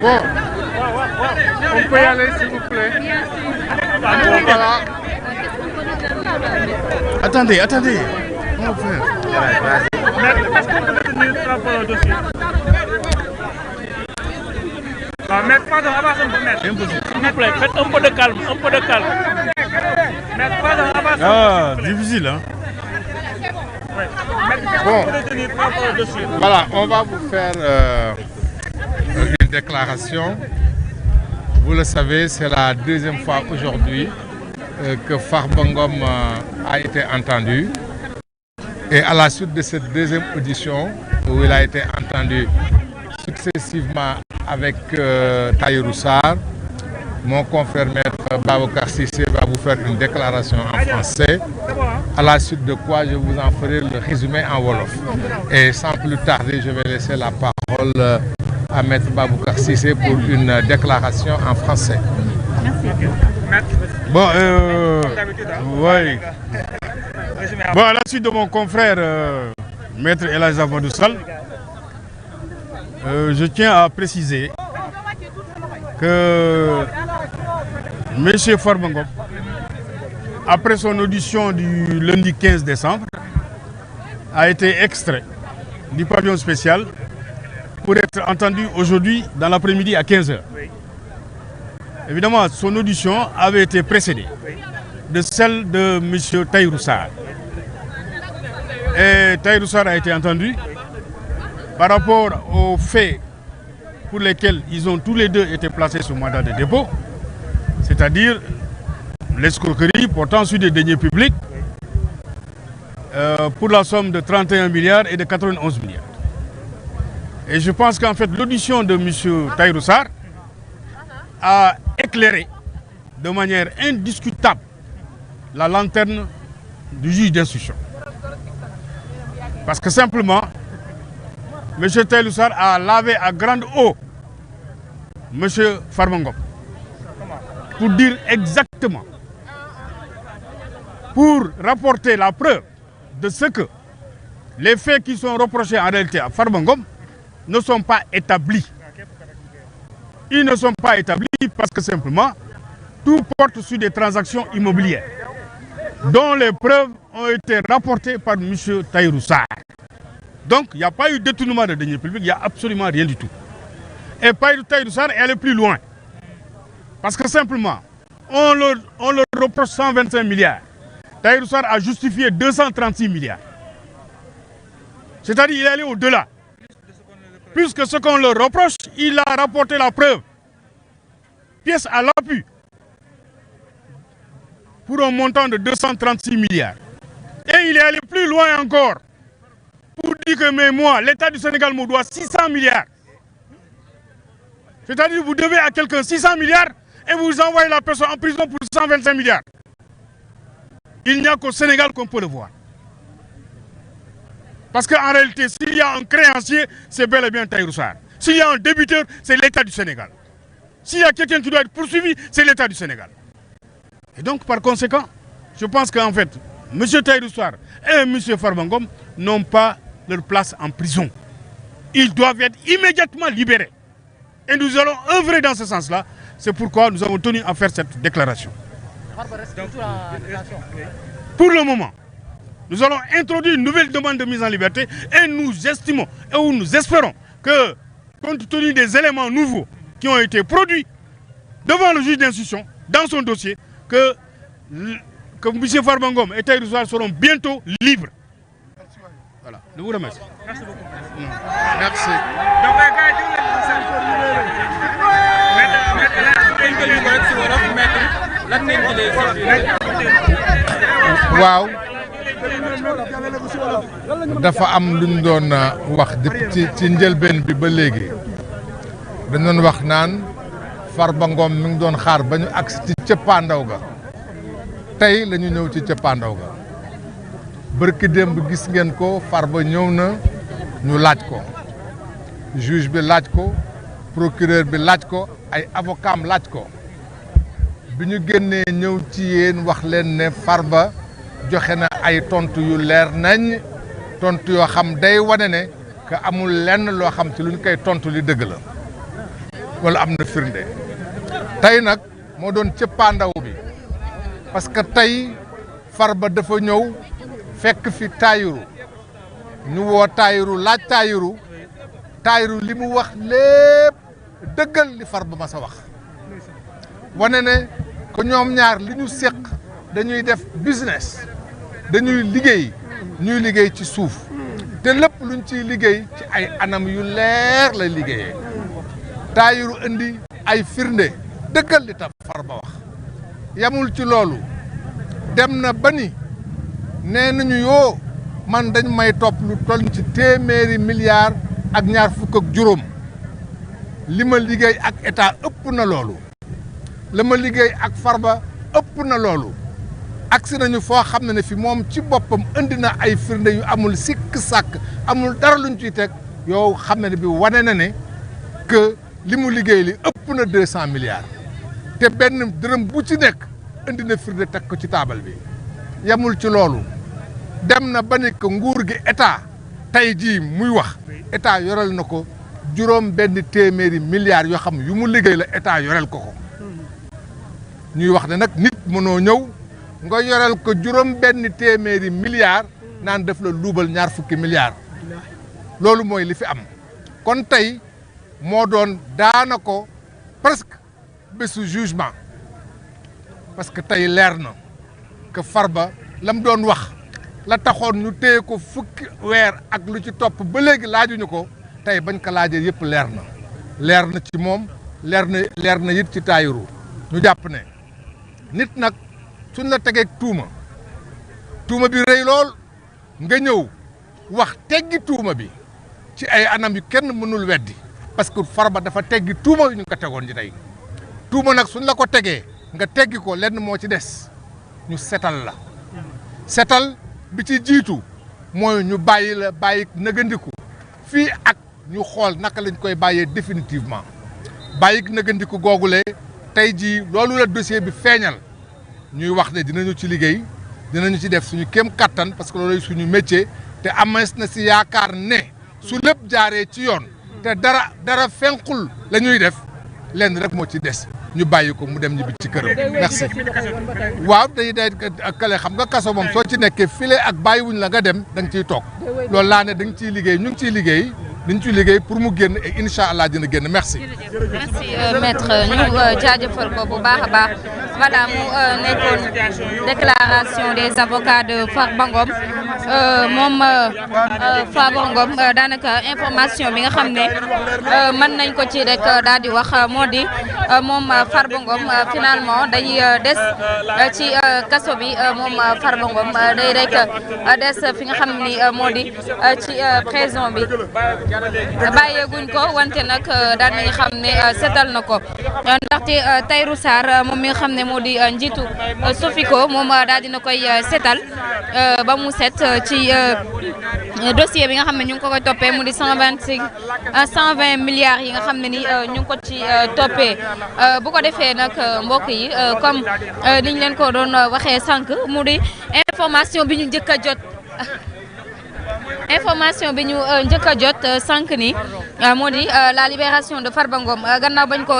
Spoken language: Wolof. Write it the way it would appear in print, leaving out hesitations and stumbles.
Bon, on peut y aller s'il vous plaît. Voilà. Attendez. On va faire. Est-ce qu'on peut tenir par rapport au dossier? Maître, pardon, avance un peu, maître. S'il vous plaît, faites un peu de calme, Maître, pardon, avance un peu. Ah, difficile, hein? Ouais. Maître, qu'est-ce qu'on peut tenir par rapport au dossier? Voilà, on va vous faire une déclaration. Vous le savez, c'est la deuxième fois aujourd'hui que Farba Ngom a été entendu. Et à la suite de cette deuxième audition, où il a été entendu successivement avec Tahirou Sarr, mon confrère maître Babacar Cissé va vous faire une déclaration en français, à la suite de quoi je vous en ferai le résumé en wolof. Et sans plus tarder, je vais laisser la parole à maître Babacar Cissé pour une déclaration en français. Merci. Bon, oui. Bon, à la suite de mon confrère maître El Hadji Amadou Sall, je tiens à préciser que M. Farba Ngom, après son audition du lundi 15 décembre, a été extrait du pavillon spécial pour être entendu aujourd'hui dans l'après-midi à 15 h. Évidemment, son audition avait été précédée de celle de M. Tahirou Sarr. Et Tahirou Sarr a été entendu par rapport aux faits pour lesquels ils ont tous les deux été placés sous mandat de dépôt, c'est-à-dire l'escroquerie portant sur des deniers publics pour la somme de 31 milliards et de 91 milliards. Et je pense qu'en fait l'audition de M. Tahirou Sarr a éclairé de manière indiscutable la lanterne du juge d'instruction. Parce que simplement, M. Tahirou Sarr a lavé à grande eau M. Farba Ngom pour dire exactement, pour rapporter la preuve de ce que les faits qui sont reprochés en réalité à Farba Ngom ne sont pas établis. Ils ne sont pas établis parce que simplement, tout porte sur des transactions immobilières dont les preuves ont été rapportées par M. Tahirou Sarr. Donc, il n'y a pas eu de détournement de deniers publics, il n'y a absolument rien du tout. Et Tahirou Sarr est allé plus loin. Parce que simplement, on leur reproche 125 milliards. Tahirou Sarr a justifié 236 milliards. C'est-à-dire qu'il est allé au-delà. Puisque ce qu'on leur reproche, il a rapporté la preuve. Pièce à l'appui. Pour un montant de 236 milliards. Et il est allé plus loin encore. Pour dire que mais moi, l'État du Sénégal me doit 600 milliards. C'est-à-dire que vous devez à quelqu'un 600 milliards et vous envoyez la personne en prison pour 125 milliards. Il n'y a qu'au Sénégal qu'on peut le voir. Parce qu'en réalité, s'il y a un créancier, c'est bel et bien Tahirou Sarr. S'il y a un débiteur, c'est l'État du Sénégal. S'il y a quelqu'un qui doit être poursuivi, c'est l'État du Sénégal. Et donc, par conséquent, je pense qu'en fait, M. Tahirou Sarr et M. Farba Ngom n'ont pas leur place en prison. Ils doivent être immédiatement libérés. Et nous allons œuvrer dans ce sens-là. C'est pourquoi nous avons tenu à faire cette déclaration. Pour le moment, nous allons introduire une nouvelle demande de mise en liberté et nous estimons et nous espérons que, compte tenu des éléments nouveaux qui ont été produits devant le juge d'instruction, dans son dossier, que M. Farba Ngom et Tahirou Sarr seront bientôt libres. Voilà, je vous remercie. Merci beaucoup. Merci. Donc, waaw dafa am lu ñu doon wax ci njëlbeen bi ba léegi dañ doon wax naan Farba Ngom mi ngi doon xaar ba ñu agsi ci cëppaandaw ga tey la ñu ñëw ci cëppaandaw ga bërki démb gis ngeen ko Farba ñëw na ñu laaj ko juge bi laaj ko procureur bi laaj ko ay avocat am laaj ko bi ñu génnee ñëw ci yéen wax leen ne Farba joxe na ay tontu yu leer nañ tontu yoo xam day wane ne que amul lenn loo xam ci lu ñu koy tontu li dëgg la wala am na firnde tey nag moo doon cëppaandaw bi parce que tey Farba dafa ñëw fekk fi Tahirou ñu woo Tahirou laaj Tahirou li mu wax lépp dëggal li Farba ma sa wax wane ne ko ñoom ñaar li ñu séq dañuy def business dañuy liggéey ñuy liggéey ci suuf te lépp luñ ciy liggéey ci ay anam yu leer lay liggéeyee Tahirou indi ay firnde dëggal li tax Farba wax yamul ci loolu dem na ba ni nee nañu yoo man dañ may topp lu toll ci téeméeri milliards ak ñaar fukk ak juróom li ma liggéey ak état ëpp na loolu la ma liggéey ak Farba ëpp na loolu agsi nañu foo xam ne fi moom ci boppam indi na ay firnde yu amul sikk sàkk amul dara luñ ciy teg yow xam ne bi wane na ne que li mu liggéey li ëpp na 200 milliards te benn dërëm bu ci nekk indi na firnde teg ko ci taabal bi yamul ci loolu dem na ba ni que nguur gi état tey jii muy wax état yorel na ko juróom benn téeméeri milliards yoo xam yu mu liggéey la état yorel ko ñuy wax ne nag nit mënoo ñëw nga yorel ko juróom benn téeméeri milliards naan def la luubal ñaar fukki milliards loolu mooy li fi am kon tey moo doon daana ko presque bésu jugement parce que tey leer na que Farba lam doon wax la taxoon ñu téye ko fukki weer ak lu ci topp ba léegi laajuñu ko tey bañ ko laajee yëpp leer na ci moom leer na it ci Tahirou ñu jàpp ne nit nag suñ la tegeeg tuuma bi rëy lool nga ñëw wax teggi tuuma bi ci ay anam yu kenn mënul weddi parce que Farba dafa teggi tuuma yu ñu ko tegoon ci tey tuuma nag suñ la ko tegee nga teggi ko lenn moo ci des ñu setal bi ci jiitu mooy ñu bàyyi nëgandiku fii ak ñu xool naka lañ koy bàyyee définitivement bàyyi nëgandiku googule tey jii loolu la dossier bi feeñal ñuy wax ne dinañu ci liggéey dinañu ci def suñu kéem kattan parce que loolu suñu métier te amees na si yaakaar ne su lépp jaaree ci yoon te dara fenqul la ñuy def lenn rek moo ci des ñu bàyyi ko mu dem ñibbi ci këram merci. waaw day kale xam nga kaso moom soo ci nekkee file ak bàyyiwuñ la nga dem da nga ciy toog loolu laa ne da nga ciy liggéey ñu ngi ciy liggéey dañ ciy liggéey pour mu génn et incha allah dina génn merci. merci maître ñu jaajëfal ko bu baax a baax voilà mu nekkoon déclaration des avocats de Farba Ngom moom Farba Ngom daanaka information bi nga xam ne mën nañ ko ci rek daal di wax moo di moom Farba Ngom finalement day des ci kaso bi moom Farba Ngom day rek des fi nga xam ni moo di ci prison bi bàyyeeguñ ko wante nag daan nañu xam ne setal na ko ndaxte Tahirou Sarr moom mi nga xam ne moo di njiitu Sofico moom daal dina koy setal ba mu set ci dossier bi nga xam ne ñu ngi ko koy toppee mu di 120 milliards yi nga xam ne ni ñu ngi ko ci toppee bu ko defee nag mbokk yi comme niñ leen ko doon waxee sànq mu di information bi ñu njëkk a jot sànq ni moo di la libération de Farba Ngom gannaaw bañ ko